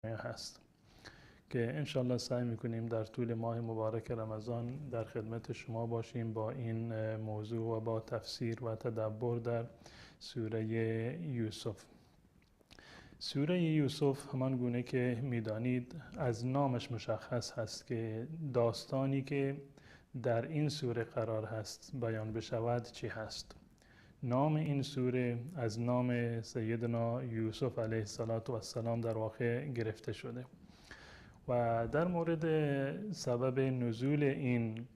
هست که انشالله سعی میکنیم در طول ماه مبارک رمضان در خدمت شما باشیم با این موضوع و با تفسیر و تدبر در سوره یوسف. سوره یوسف همان گونه که میدانید از نامش مشخص هست که داستانی که در این سوره قرار هست بیان بشود چی هست. نام این سوره از نام سیدنا یوسف علیه السلام در واقع گرفته شده و در مورد سبب نزول این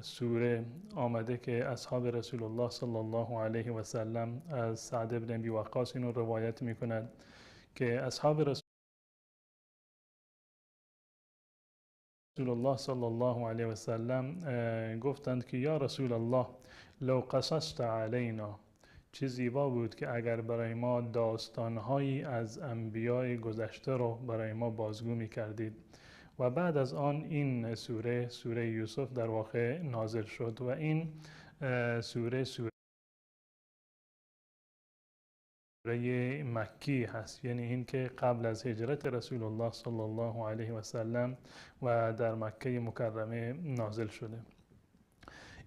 سوره آمده که اصحاب رسول الله صلی الله علیه و سلم از سعد بن ابی وقاص اینو روایت میکند که اصحاب رسول الله صلی الله علیه و سلم گفتند که یا رسول الله لو قصصت علینا، چه زیبا بود که اگر برای ما داستانهایی از انبیاء گذشته رو برای ما بازگو می کردید. و بعد از آن این سوره یوسف در واقع نازل شد و این سوره مکی هست، یعنی این که قبل از هجرت رسول الله صلی الله علیه و سلم و در مکه مکرمه نازل شده.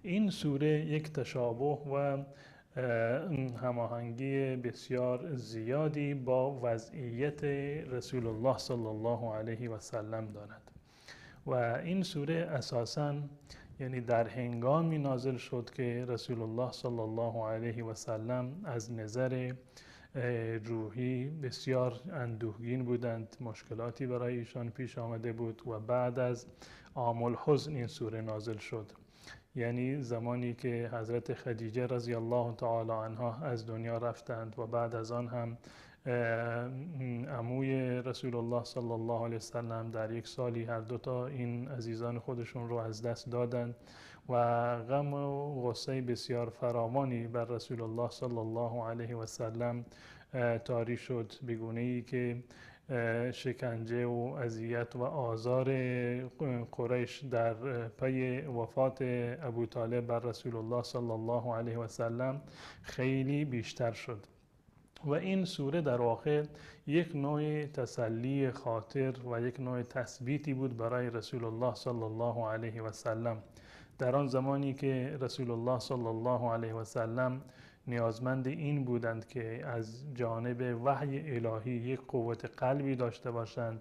این سوره یک تشابه و هماهنگی بسیار زیادی با وضعیت رسول الله صلی الله علیه و سلم دارد و این سوره اساساً یعنی در هنگامی نازل شد که رسول الله صلی الله علیه و سلم از نظر روحی بسیار اندوهگین بودند، مشکلاتی برای ایشان پیش آمده بود و بعد از عام الحزن این سوره نازل شد، یعنی زمانی که حضرت خدیجه رضی الله تعالی عنها از دنیا رفتند و بعد از آن هم عموی رسول الله صلی الله علیه وسلم در یک سالی هر دوتا این عزیزان خودشون رو از دست دادند و غم و غصه بسیار فراوانی بر رسول الله صلی الله علیه وسلم طاری شد، بگونه‌ای که شکنجه و اذیت و آزار قریش در پی وفات ابو طالب بر رسول الله صلی الله علیه و سلم خیلی بیشتر شد و این سوره در واقع یک نوع تسلی خاطر و یک نوع تثبیتی بود برای رسول الله صلی الله علیه و سلم در آن زمانی که رسول الله صلی الله علیه و سلم نیازمند این بودند که از جانب وحی الهی یک قوت قلبی داشته باشند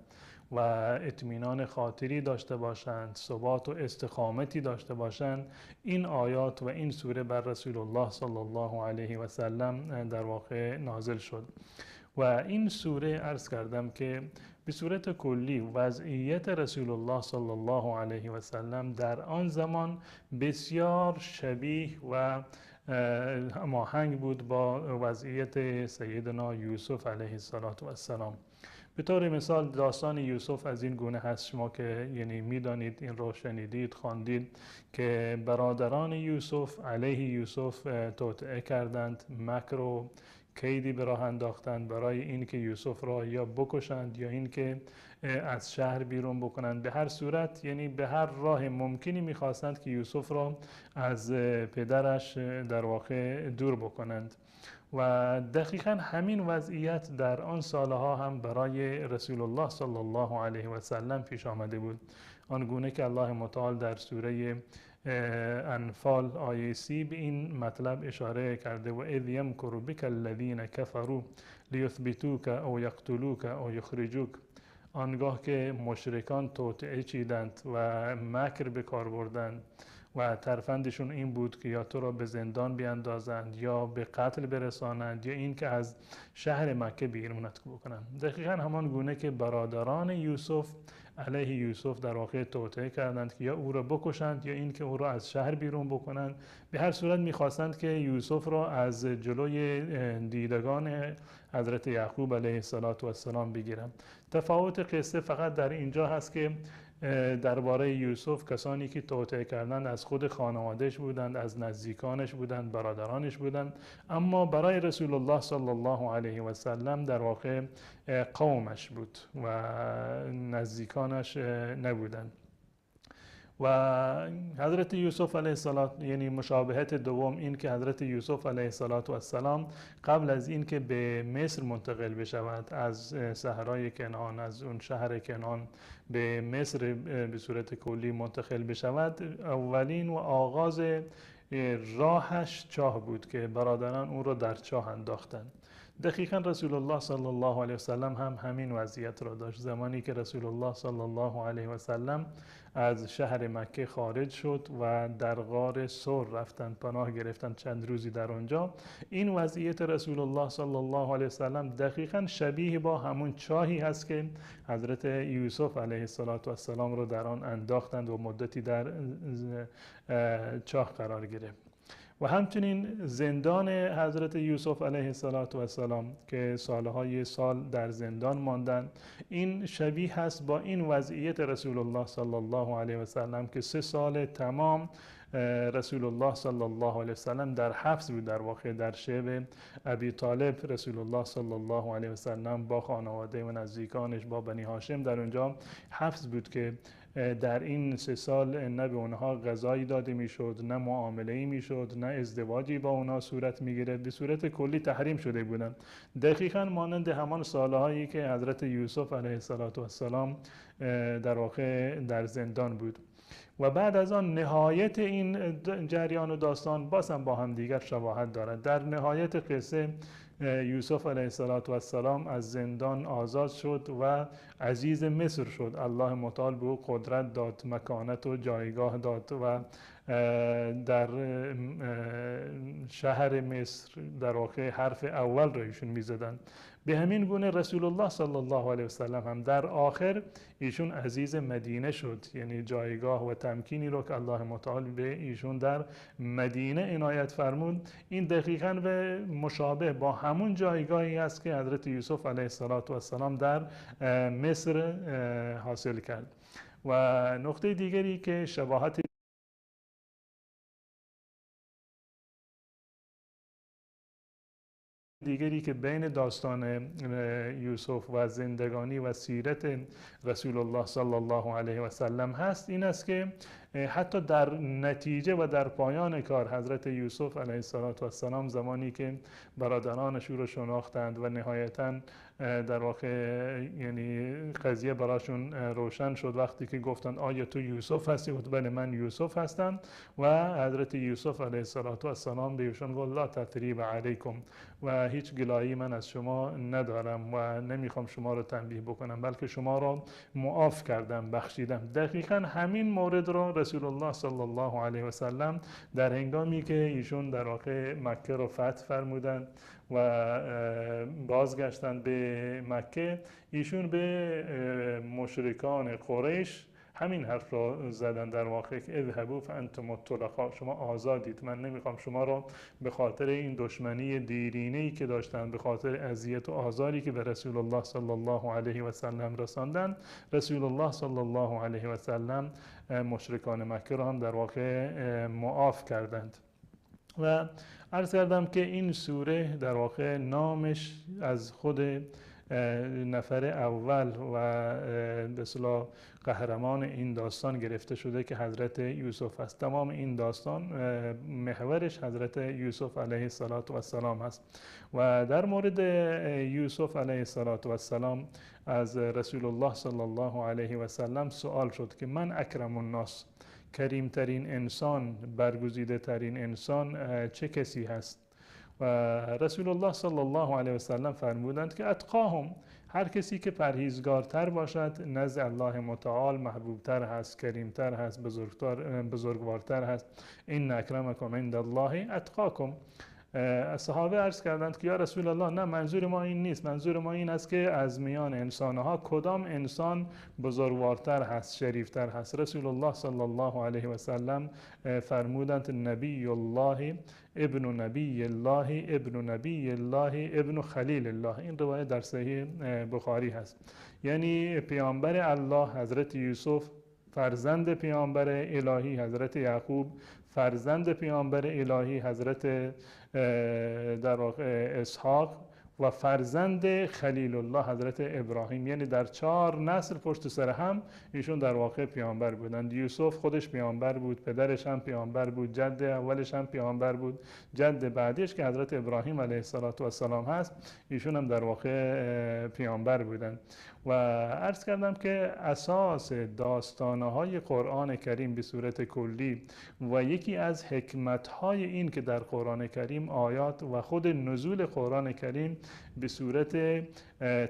و اطمینان خاطری داشته باشند، ثبات و استقامتی داشته باشند. این آیات و این سوره بر رسول الله صلی الله علیه و سلم در واقع نازل شد و این سوره عرض کردم که به صورت کلی وضعیت رسول الله صلی الله علیه و سلم در آن زمان بسیار شبیه و هماهنگ بود با وضعیت سیدنا یوسف علیه السلام. به طور مثال داستان یوسف از این گونه هست، شما که یعنی میدانید، این رو شنیدید، خواندید که برادران یوسف علیه یوسف توطئه کردند، مکر و کیدی به راه انداختند برای اینکه یوسف را یا بکشند یا اینکه از شهر بیرون بکنند. به هر صورت یعنی به هر راه ممکنی میخواستند که یوسف را از پدرش در واقع دور بکنند و دقیقا همین وضعیت در آن سالها هم برای رسول الله صلی الله علیه و سلم پیش آمده بود، آنگونه که الله متعال در سوره انفال آیه 30 به این مطلب اشاره کرده و اذ یمکر بک الذین کفروا لیثبتوک او یقتلوک او یخرجوک، آنگاه که مشرکان توطئه چیدند و مکر به کار بردند و ترفندشون این بود که یا تو را به زندان بیاندازند یا به قتل برسانند یا این که از شهر مکه بیرونت بکنند. دقیقا همان گونه که برادران یوسف علیه یوسف در واقع توطئه کردند که یا او را بکشند یا این که او را از شهر بیرون بکنند. به هر صورت میخواستند که یوسف را از جلوی دیدگان حضرت یعقوب علیه السلام بگیرند. تفاوت قصه فقط در اینجا هست که درباره یوسف کسانی که توطئه کردند از خود خانوادهش بودند، از نزدیکانش بودند، برادرانش بودند، اما برای رسول الله صلی الله علیه و سلم در واقع قومش بود و نزدیکانش نبودند و حضرت یوسف علیه السلام، یعنی مشابهت دوم این که حضرت یوسف علیه السلام قبل از این که به مصر منتقل بشود، از صحرای کنعان، از اون شهر کنعان به مصر به صورت کلی منتقل بشود، اولین و آغاز راهش چاه بود که برادران او را در چاه انداختند. دقیقا رسول الله صلی الله علیه وسلم هم همین وضعیت را داشت. زمانی که رسول الله صلی الله علیه وسلم از شهر مکه خارج شد و در غار ثور رفتند، پناه گرفتند چند روزی در آنجا، این وضعیت رسول الله صلی الله علیه وسلم دقیقا شبیه با همون چاهی هست که حضرت یوسف علیه السلام را در آن انداختند و مدتی در چاه قرار گرفت. و همچنین زندان حضرت یوسف علیه السلام که سالهای سال در زندان ماندند، این شبیه هست با این وضعیت رسول الله صلی الله علیه وسلم که 3 سال تمام رسول الله صلی الله علیه وسلم در حبس بود. در واقع در شعب ابی طالب رسول الله صلی الله علیه وسلم با خانواده و نزدیکانش، با بنی هاشم در اونجا حبس بود که در این 3 سال نه به اونها غذایی داده میشد، نه معامله‌ای میشد، نه ازدواجی با اونها صورت میگرفت. به صورت کلی تحریم شده بودند، دقیقاً مانند همان سالهایی که حضرت یوسف علیه السلام در واقع در زندان بود. و بعد از آن نهایت این جریان و داستان باز هم با هم دیگر شباهت دارد. در نهایت قصه یوسف علیه السلام از زندان آزاد شد و عزیز مصر شد. الله متعال به او قدرت داد، مکانت و جایگاه داد و در شهر مصر در واقع حرف اول را ایشون میزدند. به همین گونه رسول الله صلی الله علیه وسلم هم در آخر ایشون عزیز مدینه شد، یعنی جایگاه و تمکینی رو که الله متعال به ایشون در مدینه عنایت فرمود، این دقیقاً به مشابه با همون جایگاهی است که حضرت یوسف علیه السلام در مصر حاصل کرد. و نقطه دیگری که شباهت دیگری که بین داستان یوسف و زندگانی و سیرت رسول الله صلی الله علیه و سلم هست، این است که حتی در نتیجه و در پایان کار حضرت یوسف علیه السلام زمانی که برادرانش او را شناختند و نهایتاً در واقع یعنی قضیه براشون روشن شد، وقتی که گفتند آیا تو یوسف هستی؟ گفت بله من یوسف هستم. و حضرت یوسف علیه السلام به ایشون گفت لا تثریب علیکم، و هیچ گلایی من از شما ندارم و نمیخوام شما رو تنبیه بکنم، بلکه شما رو معاف کردم، بخشیدم. دقیقاً همین مورد رو رسول الله صلی الله علیه و سلم در هنگامی که ایشون در واقع مکه رو فتح فرمودند و بازگشتند به مکه، ایشون به مشرکان قریش همین حرف را زدن در واقع که اذهبوا فانتم الطلقاء، شما آزادید، من نمیخوام شما را به خاطر این دشمنی دیرینه‌ای که داشتن، به خاطر اذیت و آزاری که به رسول الله صلی الله علیه و سلم رساندن، رسول الله صلی الله علیه و سلم مشرکان مکه را هم در واقع معاف کردند. و عرض کردم که این سوره در واقع نامش از خود نفر اول و به اصطلاح قهرمان این داستان گرفته شده که حضرت یوسف است. تمام این داستان محورش حضرت یوسف علیه السلام است. و در مورد یوسف علیه السلام از رسول الله صلی الله علیه و سلم سوال شد که من اکرم الناس، کریم ترین انسان، برگزیده ترین انسان چه کسی هست؟ و رسول الله صلی الله علیه و سلم فرمودند که اتقاهم، هر کسی که پرهیزگارتر باشد نزد الله متعال محبوبتر هست، کریمتر هست، بزرگوارتر هست. این اکرمکم عند الله اتقاکم. صحابه عرض کردند که یا رسول الله نه، منظور ما این نیست، منظور ما این است که از میان انسانها کدام انسان بزرگوارتر هست، شریفتر هست؟ رسول الله صلی الله علیه و سلم فرمودند نبی الله ابن نبی الله ابن نبی الله ابن خلیل الله. این روایت در صحیح بخاری هست. یعنی پیامبر الله حضرت یوسف، فرزند پیامبر الهی حضرت یعقوب، فرزند پیامبر الهی حضرت در واقع اسحاق، و فرزند خلیل الله حضرت ابراهیم، یعنی در 4 نسل پشت سر هم ایشون در واقع پیامبر بودند. یوسف خودش پیامبر بود، پدرش هم پیامبر بود، جد اولش هم پیامبر بود، جد بعدیش که حضرت ابراهیم علیه السلام هست ایشون هم در واقع پیامبر بودند. و عرض کردم که اساس داستانهای قرآن کریم به صورت کلی و یکی از حکمتهای این که در قرآن کریم آیات و خود نزول قرآن کریم به صورت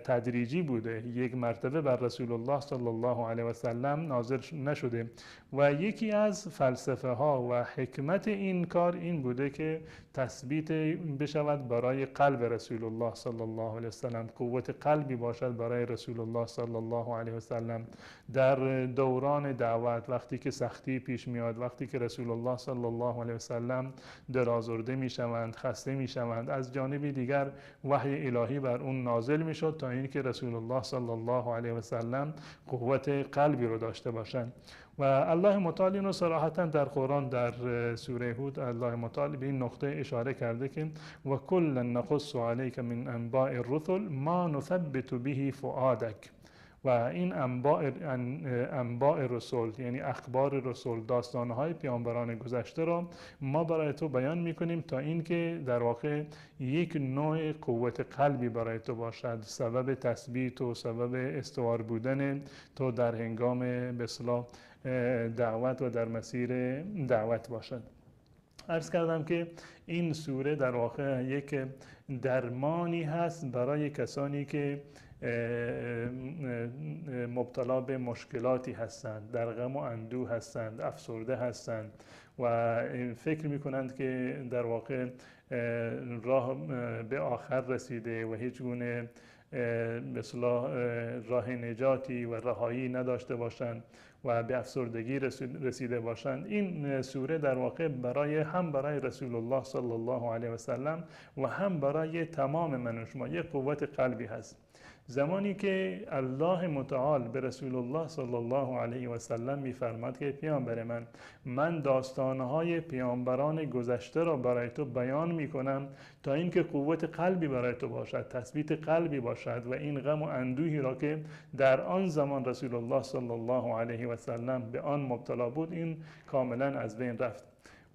تدریجی بوده، یک مرتبه بر رسول الله صلی الله علیه و سلم نازل نشده و یکی از فلسفه ها و حکمت این کار این بوده که تثبیت بشود برای قلب رسول الله صلی الله علیه و سلم، قوت قلبی باشد برای رسول الله صلی الله علیه و سلم در دوران دعوت، وقتی که سختی پیش میاد، وقتی که رسول الله صلی الله علیه و سلم درآزرده میشوند، خسته میشوند، از جانب دیگر وحی الهی بر اون نازل میشد تا اینکه رسول الله صلی الله علیه و سلم قوت قلبی رو داشته باشند. و الله متعال اینو صراحتا در قرآن در سوره هود الله متعال به این نقطه اشاره کرده که و کلا نقص علیک من انباء الرسل ما نثبت به فؤادک. و این انباء رسول یعنی اخبار رسول، داستانهای پیامبران گذشته را ما برای تو بیان میکنیم تا اینکه در واقع یک نوع قوت قلبی برای تو باشد، سبب تثبیت و سبب استوار بودن تو در هنگام به اصطلاح دعوت و در مسیر دعوت باشد. عرض کردم که این سوره در واقع یک درمانی هست برای کسانی که مبتلا به مشکلاتی هستند، در غم و اندوه هستند، افسرده هستند و فکر میکنند که در واقع راه به آخر رسیده و هیچ گونه به اصطلاح راه نجاتی و رهایی نداشته باشند و به افسردگی رسیده باشند. این سوره در واقع هم برای رسول الله صلی الله علیه و سلم و هم برای تمام من و شما یک قوت قلبی هست. زمانی که الله متعال به رسول الله صلی الله علیه و سلم می‌فرماد که پیامبر من داستانهای پیامبران گذشته را برای تو بیان می‌کنم تا اینکه قوت قلبی برای تو باشد، تثبیت قلبی باشد و این غم و اندوهی را که در آن زمان رسول الله صلی الله علیه و سلم به آن مبتلا بود این کاملا از بین رفت.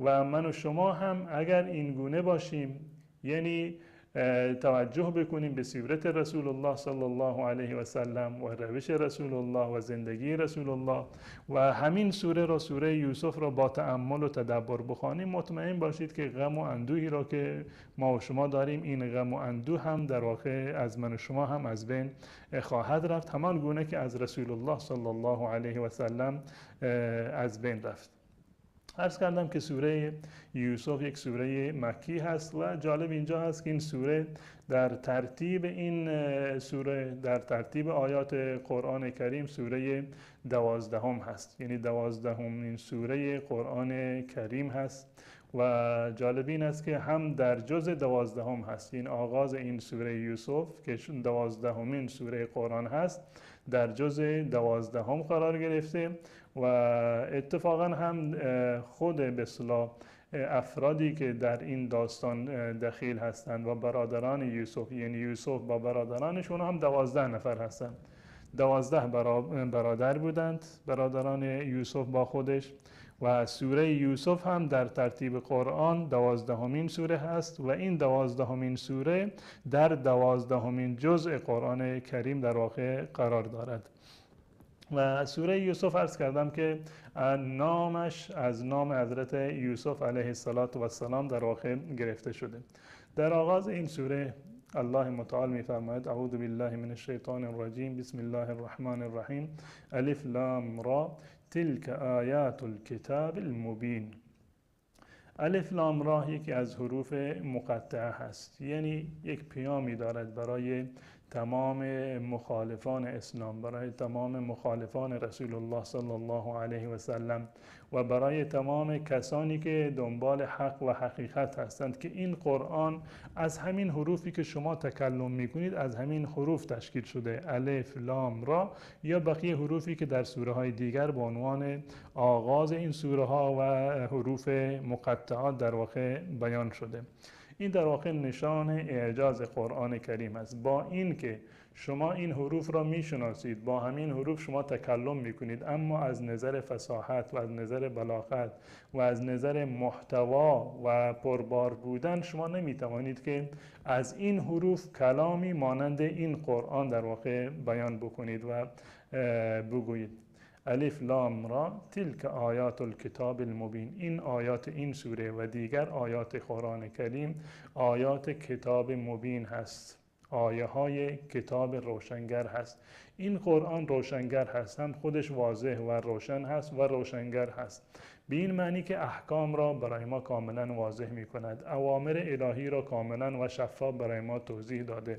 و من و شما هم اگر این گونه باشیم، یعنی توجه بکنیم به سیرت رسول الله صلی الله علیه و سلم و روش رسول الله و زندگی رسول الله و همین سوره را، سوره یوسف را با تأمل و تدبر بخوانیم، مطمئن باشید که غم و اندوهی را که ما و شما داریم این غم و اندوه هم در واقع از من و شما هم از بین خواهد رفت، همان گونه که از رسول الله صلی الله علیه و سلم از بین رفت. عرض کردم که سوره یوسف یک سوره مکی هست و جالب اینجا هست که این سوره در ترتیب در ترتیب آیات قرآن کریم سوره 12 هست، یعنی 12مین سوره قرآن کریم هست و جالب این است که هم در جز 12 هست، این آغاز این سوره یوسف که 12مین سوره قرآن هست در جز 12 قرار گرفته و اتفاقا هم خود به اصطلاح افرادی که در این داستان دخیل هستند و برادران یوسف، یعنی یوسف با برادرانشون هم 12 نفر هستند، 12 برادر بودند برادران یوسف با خودش و سوره یوسف هم در ترتیب قرآن 12مین سوره هست و این 12مین سوره در 12مین جزء قرآن کریم در واقع قرار دارد. و سوره یوسف عرض کردم که نامش از نام حضرت یوسف علیه السلام در واقع گرفته شده. در آغاز این سوره الله متعال می‌فرماید اعوذ بالله من الشیطان الرجیم بسم الله الرحمن الرحیم الف لام را تلک آیات الکتاب المبین. الف لام را یکی از حروف مقطعه هست، یعنی یک پیامی دارد برای تمام مخالفان اسلام، برای تمام مخالفان رسول الله صلی الله علیه و سلم و برای تمام کسانی که دنبال حق و حقیقت هستند که این قرآن از همین حروفی که شما تکلم میکنید از همین حروف تشکیل شده، الف لام را یا بقیه حروفی که در سوره های دیگر به عنوان آغاز این سوره ها و حروف مقطعات در واقع بیان شده. این در واقع نشان اعجاز قرآن کریم است. با این که شما این حروف را میشناسید، با همین حروف شما تکلم میکنید، اما از نظر فصاحت و از نظر بلاغت و از نظر محتوا و پربار بودن شما نمیتوانید که از این حروف کلامی مانند این قرآن در واقع بیان بکنید و بگویید. الف لام را تلک آیات الکتاب المبین، این آیات این سوره و دیگر آیات قرآن کریم آیات کتاب مبین هست، آیه های کتاب روشنگر هست. این قرآن روشنگر هست، هم خودش واضح و روشن هست و روشنگر هست، به این معنی که احکام را برای ما کاملا واضح می کند، اوامر الهی را کاملا و شفاف برای ما توضیح داده،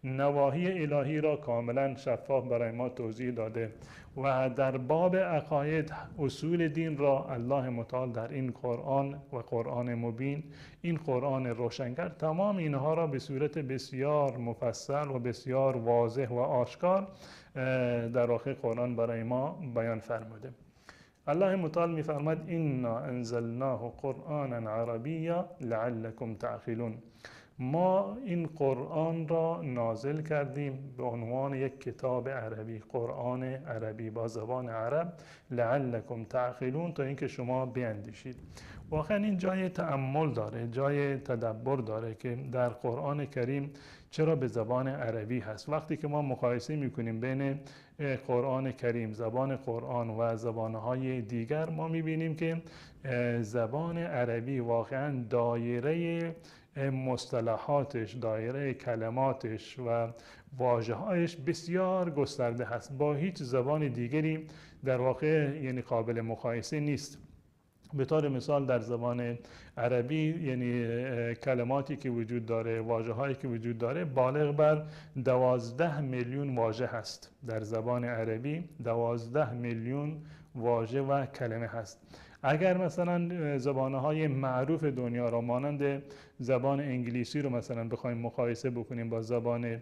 نواهی الهی را کاملا شفاف برای ما توضیح داده و در باب عقاید اصول دین را الله متعال در این قرآن و قرآن مبین، این قرآن روشنگر، تمام اینها را به صورت بسیار مفصل و بسیار واضح و آشکار در واقع قرآن برای ما بیان فرموده. الله متعال می‌فرماید انا انزلناه قرآنا عربیا لعلکم تعقلون، ما این قرآن را نازل کردیم به عنوان یک کتاب عربی، قرآن عربی با زبان عرب، لعلکم تعقلون، تا اینکه شما بیندیشید. واقعا این جای تأمل داره، جای تدبر داره که در قرآن کریم چرا به زبان عربی هست. وقتی که ما مقایسه میکنیم بین قرآن کریم، زبان قرآن و زبانهای دیگر، ما میبینیم که زبان عربی واقعا دایره مصطلحاتش، دایره کلماتش و واژه‌هایش بسیار گسترده هست، با هیچ زبان دیگری در واقع یعنی قابل مقایسه نیست. به طور مثال در زبان عربی یعنی کلماتی که وجود داره، واژه‌هایی که وجود داره، بالغ بر 12 میلیون واژه هست. در زبان عربی 12 میلیون واژه و کلمه هست. اگر مثلا زبانهای معروف دنیا را مانند زبان انگلیسی رو مثلا بخوایم مقایسه بکنیم با زبان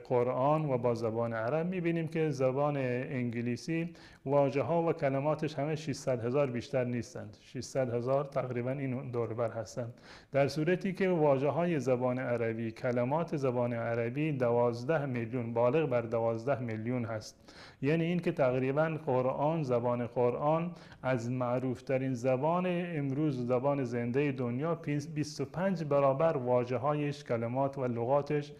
قرآن و با زبان عرب، میبینیم که زبان انگلیسی واژه ها و کلماتش همه 600,000 بیشتر نیستند، 600,000 تقریبا این دور بر هستند، در صورتی که واژه های زبان عربی، کلمات زبان عربی 12 میلیون، بالغ بر 12 میلیون هست. یعنی این که تقریبا قرآن، زبان قرآن از معروف ترین زبان امروز، زبان زنده دنیا، 25 برابر واژه هایش، کلمات و لغاتش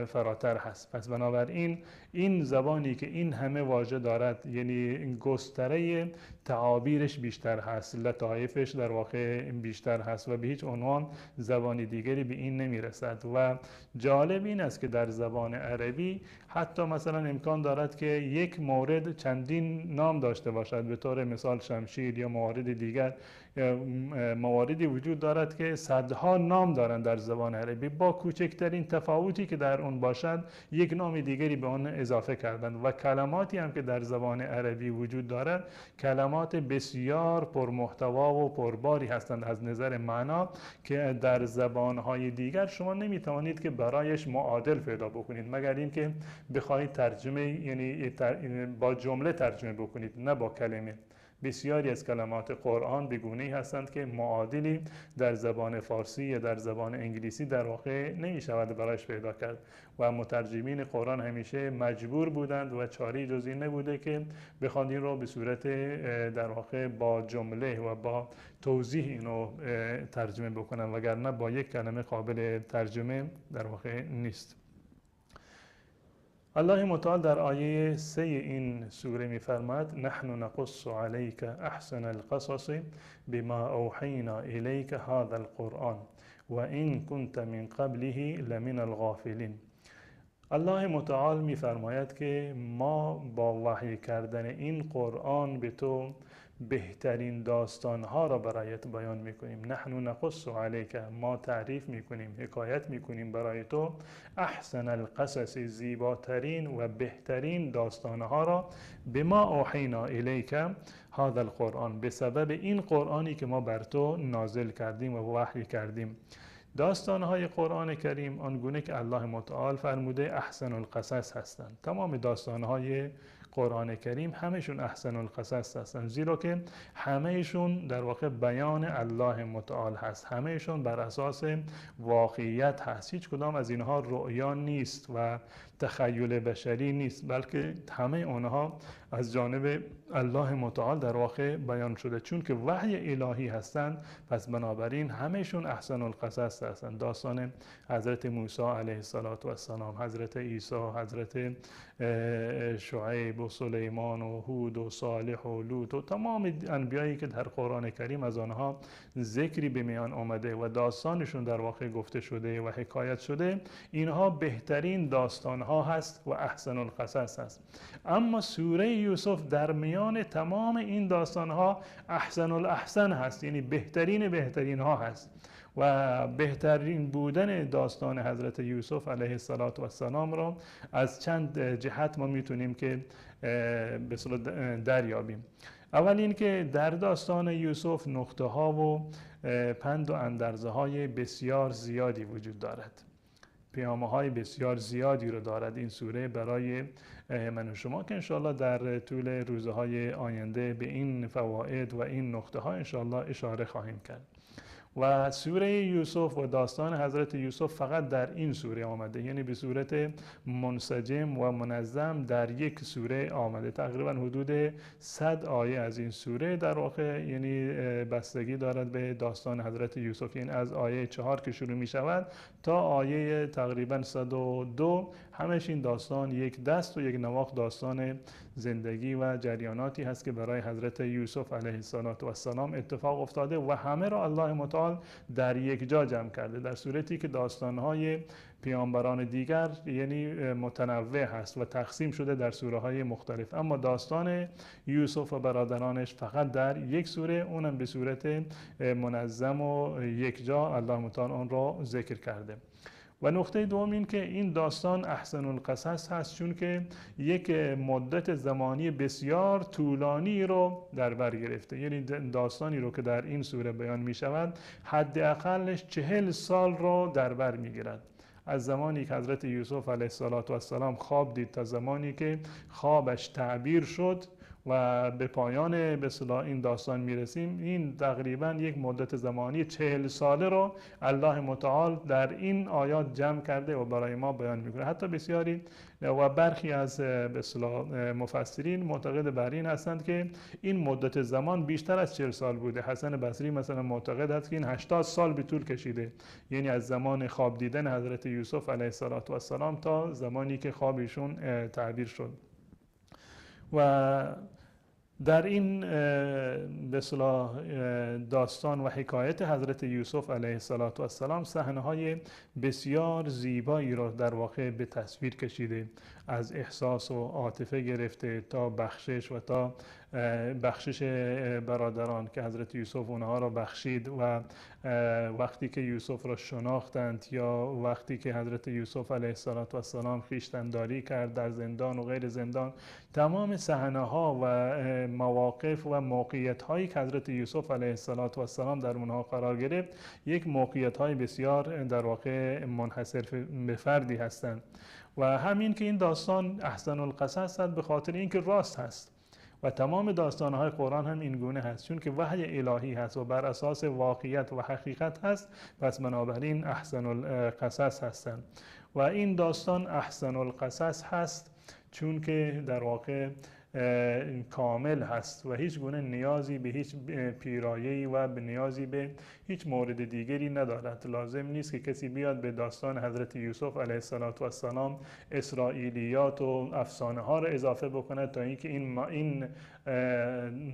فراتر هست. پس بنابراین این زبانی که این همه واژه دارد، یعنی گستره تعابیرش بیشتر هست، لطایفش در واقع بیشتر هست و به هیچ عنوان زبانی دیگری به این نمیرسد. و جالب این است که در زبان عربی حتی مثلا امکان دارد که یک مورد چندین نام داشته باشد، به طور مثال شمشیر یا موارد دیگر، مواردی وجود دارد که صدها نام دارند در زبان عربی، با کوچکترین تفاوتی که در اون باشد یک نام دیگری به آن اضافه کردند. و کلماتی هم که در زبان عربی وجود دارد کلمات بسیار پرمحتوا و پرباری هستند از نظر معنا، که در زبانهای دیگر شما نمیتوانید که برایش معادل پیدا بکنید، مگر اینکه بخواهید ترجمه، یعنی با جمله ترجمه بکنید، نه با کلمه. بسیاری از کلمات قرآن به گونه‌ای هستند که معادلی در زبان فارسی یا در زبان انگلیسی در واقع نمی شود برایش پیدا کرد و مترجمین قرآن همیشه مجبور بودند و چاری جز این نبوده که بخواند این رو به صورت در واقع با جمله و با توضیح اینو ترجمه بکنند، وگرنه با یک کلمه قابل ترجمه در واقع نیست. الله متعال در آیه 3 این سوره می‌فرماید نحن نقص عليك احسن القصص بما اوحینا الیک هذا القرآن و ان كنت من قبله لمن الغافلین. الله متعال می‌فرماید که ما با وحی کردن این قرآن به تو بهترین داستانها را برایت بیان میکنیم. نحن نقص علیک، ما تعریف میکنیم، حکایت میکنیم برای تو، احسن القصص، زیباترین و بهترین داستانها را، بما اوحینا الیک هذا القرآن، به سبب این قرآنی که ما بر تو نازل کردیم و وحی کردیم. داستانهای قرآن کریم آنگونه که الله متعال فرموده احسن القصص هستند. تمام داستانهای قرآن کریم همشون احسن القصص هستند، زیرا که همهشون در واقع بیان الله متعال هست، همهشون بر اساس واقعیت هست، هیچ کدام از اینها رؤیا نیست و تخیل بشری نیست، بلکه همه اونها از جانب الله متعال در واقع بیان شده. چون که وحی الهی هستند، پس بنابراین همهشون احسن القصص هستند. داستان حضرت موسی علیه السلام، حضرت عیسی، حضرت شعیب و سلیمان و هود و صالح و لوط و تمام انبیایی که در قرآن کریم از آنها ذکری به میان آمده و داستانشون در واقع گفته شده و حکایت شده، اینها بهترین داستانها هست و احسن القصص هست. اما سوره یوسف در میان تمام این داستانها احسن الاحسن هست، یعنی بهترین ها هست. و بهترین بودن داستان حضرت یوسف علیه السلام را از چند جهت ما میتونیم که به اصطلاح دریابیم. اول این که در داستان یوسف نقطه ها و پند و اندرزه های بسیار زیادی وجود دارد، پیامه های بسیار زیادی رو دارد این سوره برای من و شما، که انشاءالله در طول روزهای آینده به این فواید و این نقطه ها انشاءالله اشاره خواهیم کرد. و سوره یوسف و داستان حضرت یوسف فقط در این سوره آمده، یعنی به صورت منسجم و منظم در یک سوره آمده. تقریبا حدود 100 آیه از این سوره در واقع یعنی بستگی دارد به داستان حضرت یوسف، یعنی از آیه 4 که شروع می شود تا آیه تقریبا 102 همش این داستان یک دست و یک نواخت داستان زندگی و جریاناتی هست که برای حضرت یوسف علیه السلام اتفاق افتاده و همه را الله متعال در یک جا جمع کرده، در صورتی که داستانهای پیامبران دیگر یعنی متنوع هست و تقسیم شده در سوره های مختلف، اما داستان یوسف و برادرانش فقط در یک سوره، اونم به صورت منظم و یک جا الله متعال آن را ذکر کرده. و نقطه دوم این که این داستان احسن القصص هست، چون که یک مدت زمانی بسیار طولانی رو در بر گرفته، یعنی داستانی رو که در این سوره بیان می شود حداقلش 40 سال رو در بر می گیرد. از زمانی که حضرت یوسف علیه السلام خواب دید تا زمانی که خوابش تعبیر شد و به پایان به اصطلاح این داستان میرسیم، این تقریبا یک مدت زمانی 40 ساله رو الله متعال در این آیات جمع کرده و برای ما بیان میکنه. حتی بسیاری و برخی از به اصطلاح مفسرین معتقد بر این هستند که این مدت زمان بیشتر از 40 سال بوده. حسن بصری مثلا معتقد است که این 80 سال به طول کشیده، یعنی از زمان خواب دیدن حضرت یوسف علیه السلام تا زمانی که خوابشون تعبیر شد. و در این به اصطلاح داستان و حکایت حضرت یوسف علیه السلام صحنه‌های بسیار زیبایی را در واقع به تصویر کشیده، از احساس و عاطفه گرفته تا بخشش و تا بخشش برادران که حضرت یوسف اونها را بخشید و وقتی که یوسف را شناختند یا وقتی که حضرت یوسف علیه السلام خویشتن‌داری کرد در زندان و غیر زندان، تمام صحنه‌ها و مواقف و موقعیت‌هایی که حضرت یوسف علیه السلام در اونها قرار گرفت یک موقعیت‌های بسیار در واقع منحصر به فردی هستند. و همین که این داستان احسن القصص هست به خاطر اینکه راست هست و تمام داستانهای قرآن هم این گونه هست، چون که وحی الهی هست و بر اساس واقعیت و حقیقت هست، پس بنابراین احسن القصص هستند. و این داستان احسن القصص هست چون که در واقع کامل هست و هیچ گونه نیازی به هیچ پیرایه‌ای و به نیازی به هیچ مورد دیگری ندارد. لازم نیست که کسی بیاد به داستان حضرت یوسف علیه السلام اسرائیلیات و افسانه ها را اضافه بکنه تا اینکه این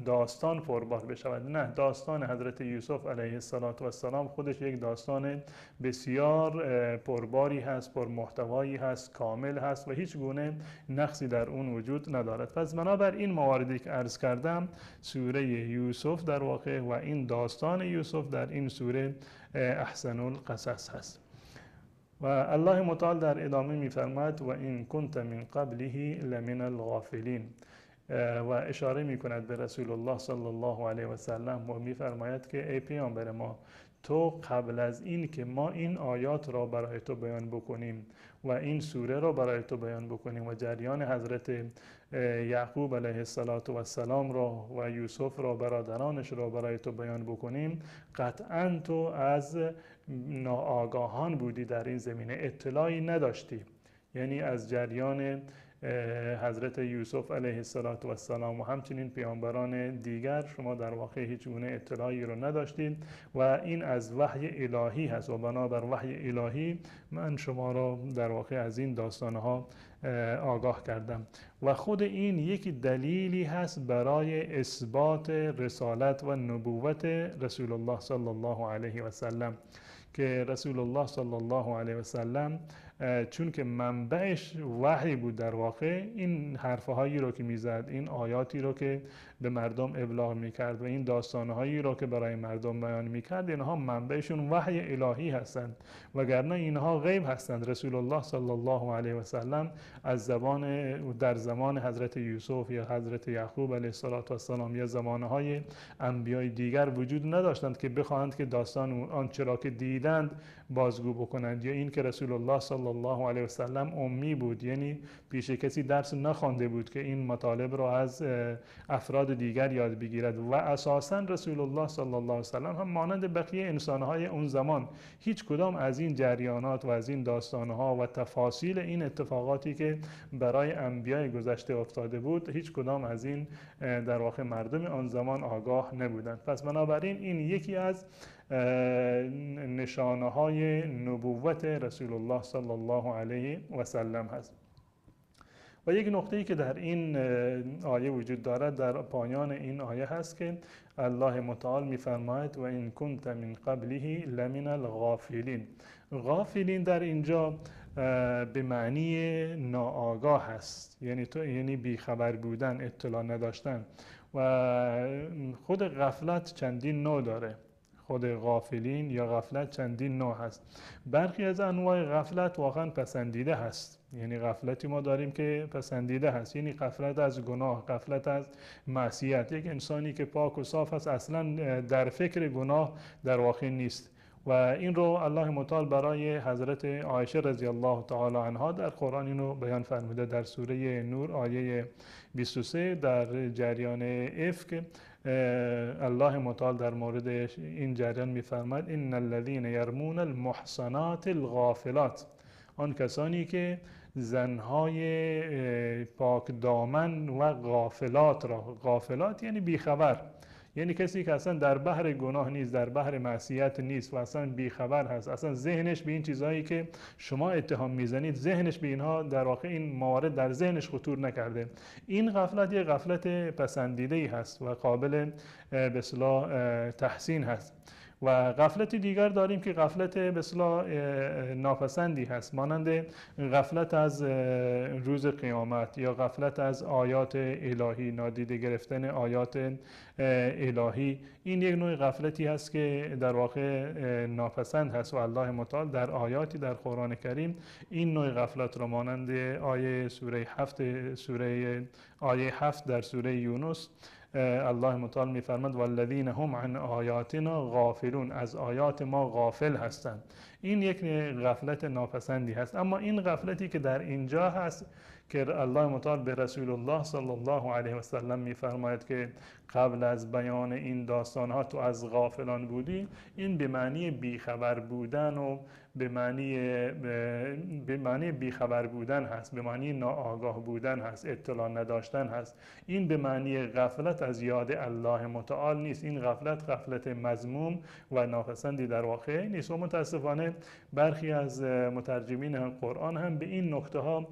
داستان پربار بشود. نه، داستان حضرت یوسف علیه السلام خودش یک داستان بسیار پرباری هست، پرمحتوایی هست، کامل هست و هیچ گونه نقصی در اون وجود ندارد. پس بنابر این مواردی که عرض کردم، سوره یوسف در واقع و این داستان یوسف در این سوره احسن القصص هست. و الله متعال در ادامه می‌فرماید و این کنت من قبله لمن الغافلین، و اشاره می‌کند به رسول الله صلی الله علیه و سلم و می‌فرماید که ای پیامبر ما، تو قبل از این که ما این آیات را برای تو بیان بکنیم و این سوره را برای تو بیان بکنیم و جریان حضرت یعقوب علیه السلام را و یوسف را برادرانش را برای تو بیان بکنیم، قطعا تو از ناآگاهان بودی در این زمینه، اطلاعی نداشتی. یعنی از جریان حضرت یوسف علیه السلام و همچنین پیامبران دیگر شما در واقع هیچ گونه اطلاعی رو نداشتید و این از وحی الهی هست و بنابر وحی الهی من شما را در واقع از این داستانها آگاه کردم و خود این یک دلیلی هست برای اثبات رسالت و نبوت رسول الله صلی الله علیه و سلم، که رسول الله صلی الله علیه و سلم چون که منبعش وحی بود در واقع، این حرفهایی رو که میزد، این آیاتی رو که به مردم ابلاغ میکرد و این داستانهایی رو که برای مردم بیان میکرد، اینها منبعشون وحی الهی هستند، وگرنه اینها غیب هستند. رسول الله صلی الله علیه و سلم از در زمان حضرت یوسف یا حضرت یعقوب علیه السلام یا زمانهای انبیای دیگر وجود نداشتند که بخواهند که داستان آنچه را که دیدند بازگو بکنند، یا این که رسول الله صلی الله علیه و سلم امی بود، یعنی پیش کسی درس نخوانده بود که این مطالب را از افراد دیگر یاد بگیرد. و اساساً رسول الله صلی الله علیه و سلم هم مانند بقیه انسانهای اون زمان هیچ کدام از این جریانات و از این داستانها و تفاصیل این اتفاقاتی که برای انبیای گذشته افتاده بود، هیچ کدام از این در واقع مردم آن زمان آگاه نبودند. پس بنابراین این یکی از نشانه های نبوت رسول الله صلی الله علیه و سلم هست. و یک نکته‌ای که در این آیه وجود دارد، در پایان این آیه هست که الله متعال می‌فرماید و این کنت من قبله لمن الغافلین. غافلین در اینجا به معنی ناآگاه هست، یعنی بیخبر بودن، اطلاع نداشتن. و خود غفلت چندین نوع داره، خود غافلین یا غفلت چندین نوع هست. برخی از انواع غفلت واقعا پسندیده هست، یعنی غفلتی ما داریم که پسندیده هست، یعنی غفلت از گناه، غفلت از معصیت. یک انسانی که پاک و صاف است اصلا در فکر گناه در واقع نیست. و این رو الله متعال برای حضرت عایشه رضی الله تعالی عنها در قرآن اینو بیان فرموده در سوره نور آیه 23 در جریان افک. الله متعال در مورد این جریان می‌فرماید ان الذين يرمون المحصنات الغافلات، آن کسانی که زنهای پاک دامن و غافلات را، غافلات یعنی بیخبر، یعنی کسی که اصلا در بحر گناه نیست، در بحر معصیت نیست و اصلا بیخبر هست، اصلا ذهنش به این چیزهایی که شما اتهام میزنید، ذهنش به اینها در واقع این موارد در ذهنش خطور نکرده. این غفلت یک غفلت پسندیده‌ای هست و قابل به اصطلاح تحسین هست. و غفلت دیگر داریم که غفلت به اصطلاح ناپسندی هست، مانند غفلت از روز قیامت یا غفلت از آیات الهی، نادیده گرفتن آیات الهی. این یک نوع غفلتی هست که در واقع ناپسند هست و الله متعال در آیاتی در قرآن کریم این نوع غفلت را مانند آیه آیه 7 در سوره یونس الله متعال می‌فرماید والذین هم عن آیاتنا غافلون، از آیات ما غافل هستند. این یک غفلت ناپسندی هست. اما این غفلتی که در اینجا هست که الله متعال به رسول الله صلی الله علیه و سلم می‌فرماید که قبل از بیان این داستان‌ها تو از غافلان بودی، این به معنی بیخبر بودن و به معنی بیخبر بودن هست، به معنی ناآگاه بودن هست، اطلاع نداشتن هست. این به معنی غفلت از یاد الله متعال نیست. این غفلت مذموم و ناپسندی در واقع نیست. و متاسفانه برخی از مترجمین قرآن هم به این نکته ها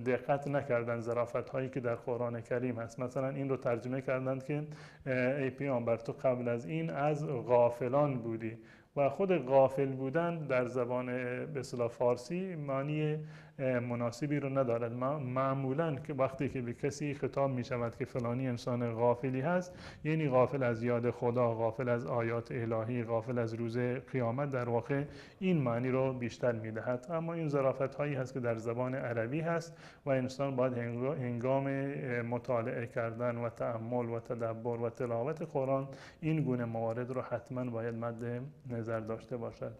دقت نکردن، ظرافت هایی که در قرآن کریم هست. مثلا این رو ترجمه کردند که ای پیامبر تو قبل از این از غافلان بودی. و خود غافل بودن در زبان به اصطلاح فارسی معنی مناسبی رو ندارد. معمولا که وقتی که به کسی خطاب می شود که فلانی انسان غافلی هست، یعنی غافل از یاد خدا، غافل از آیات الهی، غافل از روز قیامت، در واقع این معنی رو بیشتر می دهد. اما این ظرافت هایی هست که در زبان عربی هست و انسان باید هنگام مطالعه کردن و تأمل و تدبر و تلاوت قرآن این گونه موارد رو حتما باید مد نظر داشته باشد.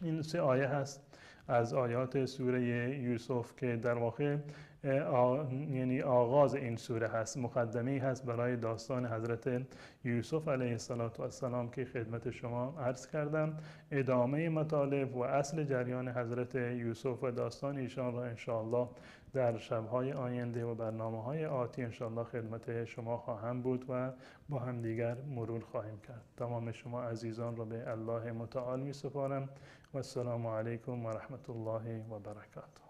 این 3 آیه هست از آیات سوره یوسف که در واقع یعنی آغاز این سوره هست، مقدمه‌ای هست برای داستان حضرت یوسف علیه السلام که خدمت شما عرض کردم. ادامه مطالب و اصل جریان حضرت یوسف و داستان ایشان را انشاءالله در شب‌های آینده و برنامه‌های آتی انشاءالله خدمت شما خواهم بود و با هم دیگر مرور خواهیم کرد. تمام شما عزیزان را به الله متعال می سپارم و السلام علیکم و رحمت الله و برکاته.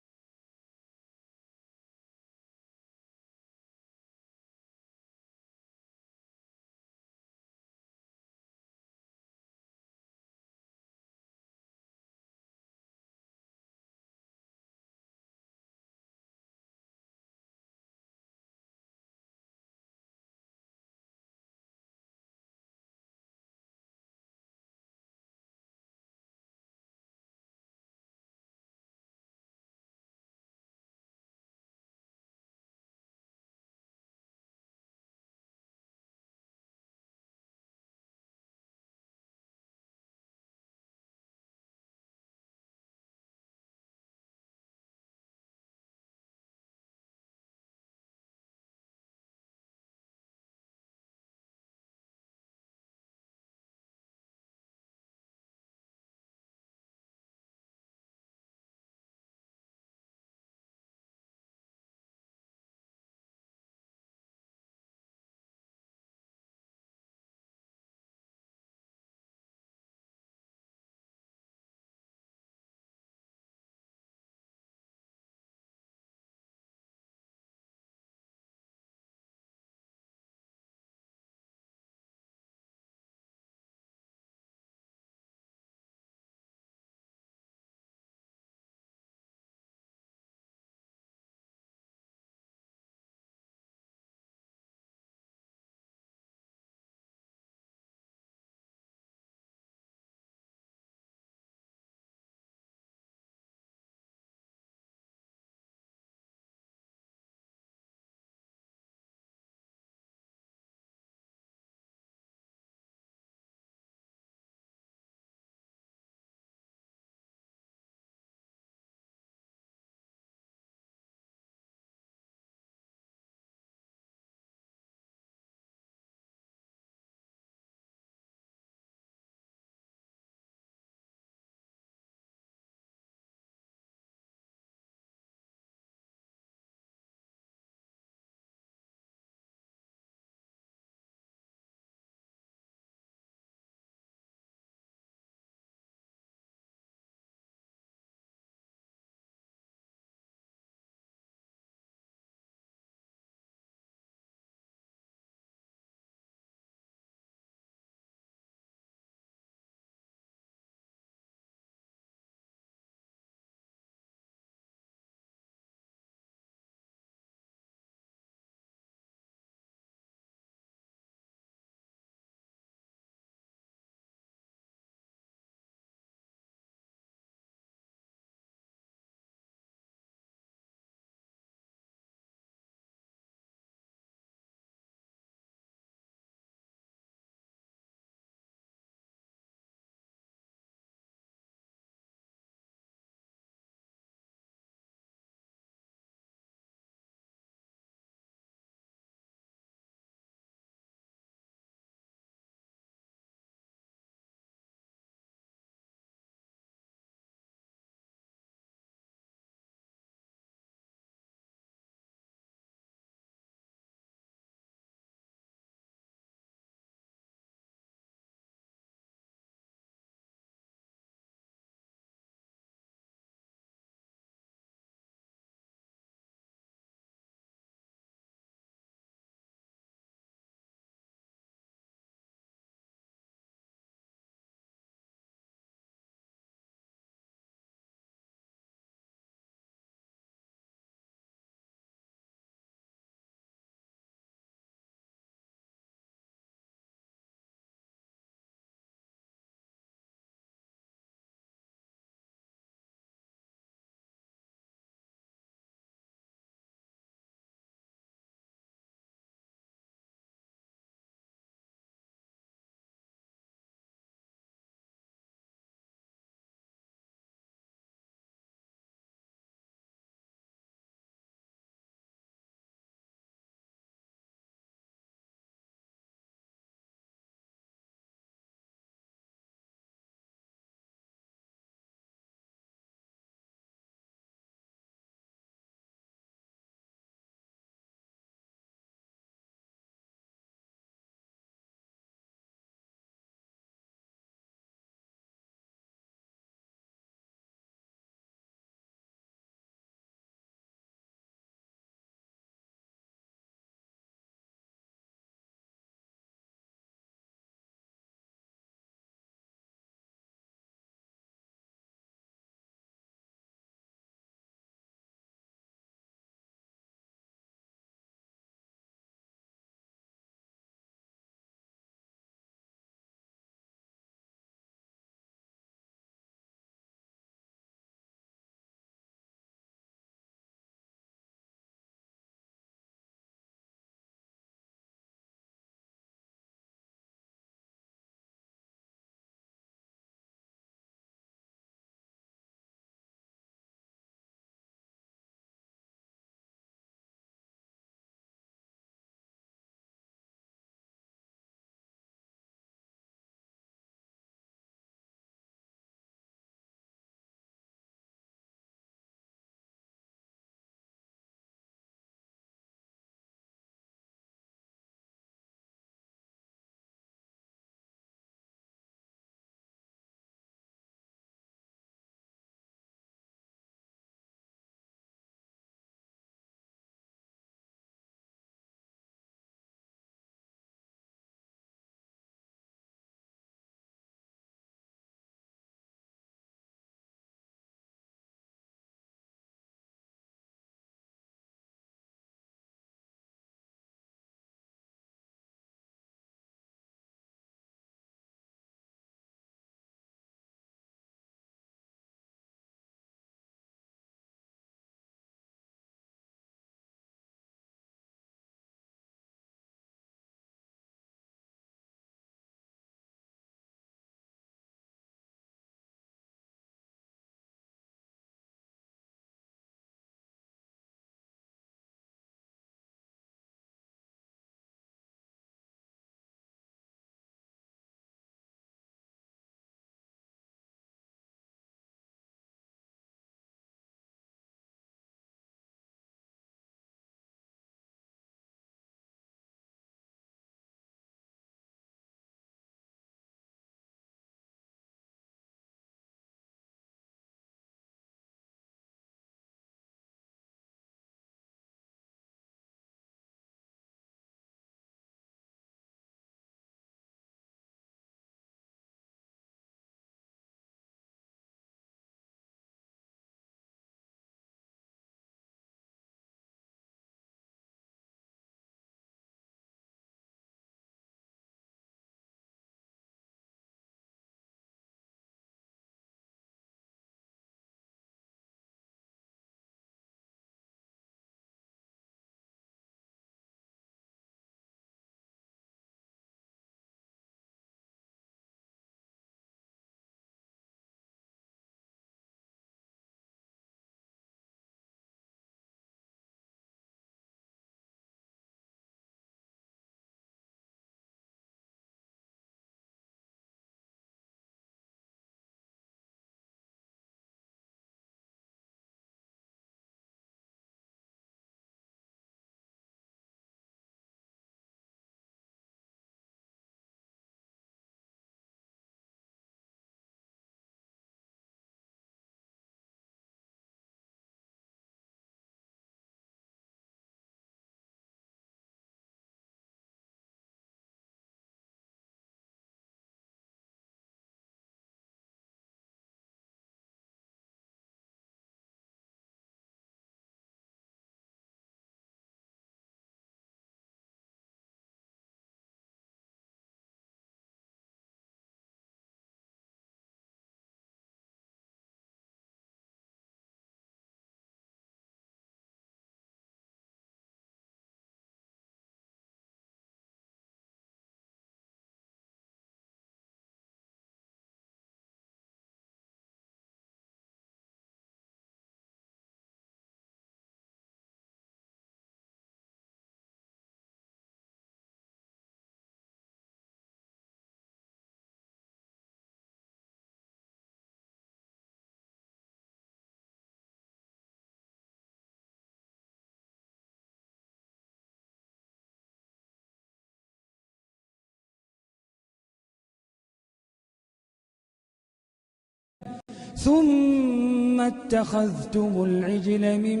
ثم اتخذتم العجل من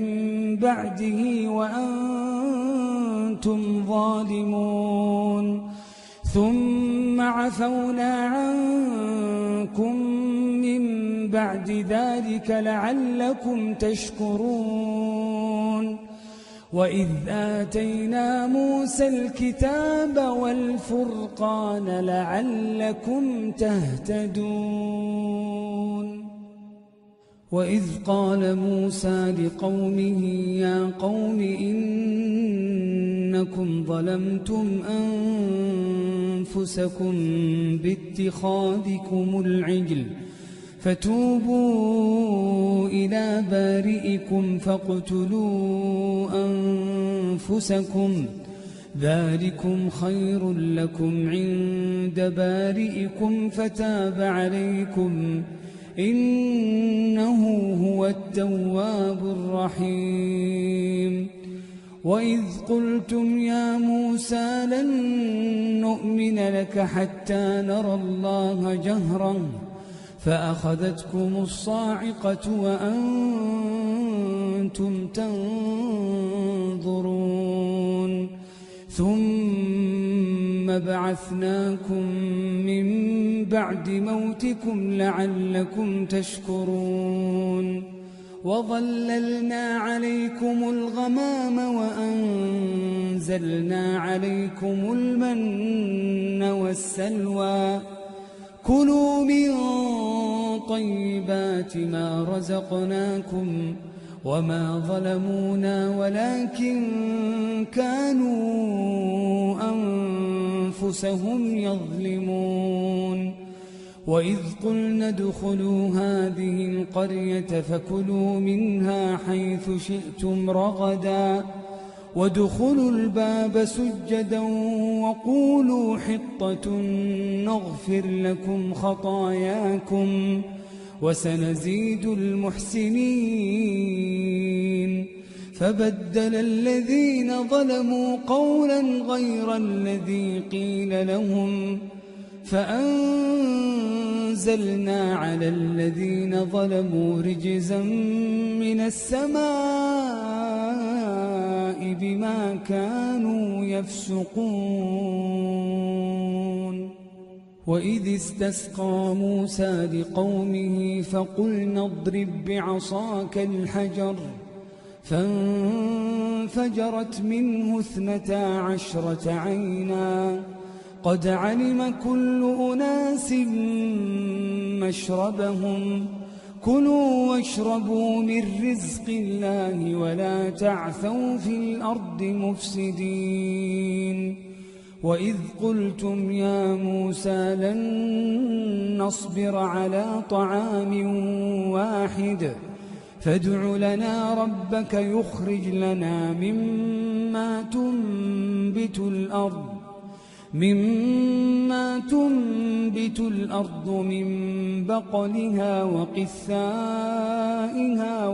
بعده وأنتم ظالمون ثم عفونا عنكم من بعد ذلك لعلكم تشكرون وإذ آتينا موسى الكتاب والفرقان لعلكم تهتدون وإذ قال موسى لقومه يا قوم إنكم ظلمتم أنفسكم باتخاذكم العجل فتوبوا إلى بارئكم فاقتلوا أنفسكم ذلكم خير لكم عند بارئكم فتاب عليكم إنه هو التواب الرحيم وإذ قلتم يا موسى لن نؤمن لك حتى نرى الله جهرا فأخذتكم الصاعقة وأنتم تنظرون ثم بعثناكم من بعد موتكم لعلكم تشكرون وظللنا عليكم الغمام وأنزلنا عليكم المن والسلوى كلوا من طيبات ما رزقناكم وما ظلمونا ولكن كانوا أنفسهم يظلمون وإذ قلنا ادخلوا هذه القرية فكلوا منها حيث شئتم رغدا وادخلوا الباب سجدا وقولوا حطة نغفر لكم خطاياكم وسنزيد المحسنين فبدل الذين ظلموا قولا غير الذي قيل لهم فأنزلنا على الذين ظلموا رجزا من السماء بما كانوا يفسقون وإذ استسقى موسى لقومه فقلنا اضرب بعصاك الحجر فانفجرت منه 12 عينا قد علم كل أناس مشربهم كلوا واشربوا من رزق الله ولا تعثوا في الأرض مفسدين وإذ قلتم يا موسى لن نصبر على طعام واحد فادع لنا ربك يخرج لنا مما تنبت الأرض من بقلها وقثائها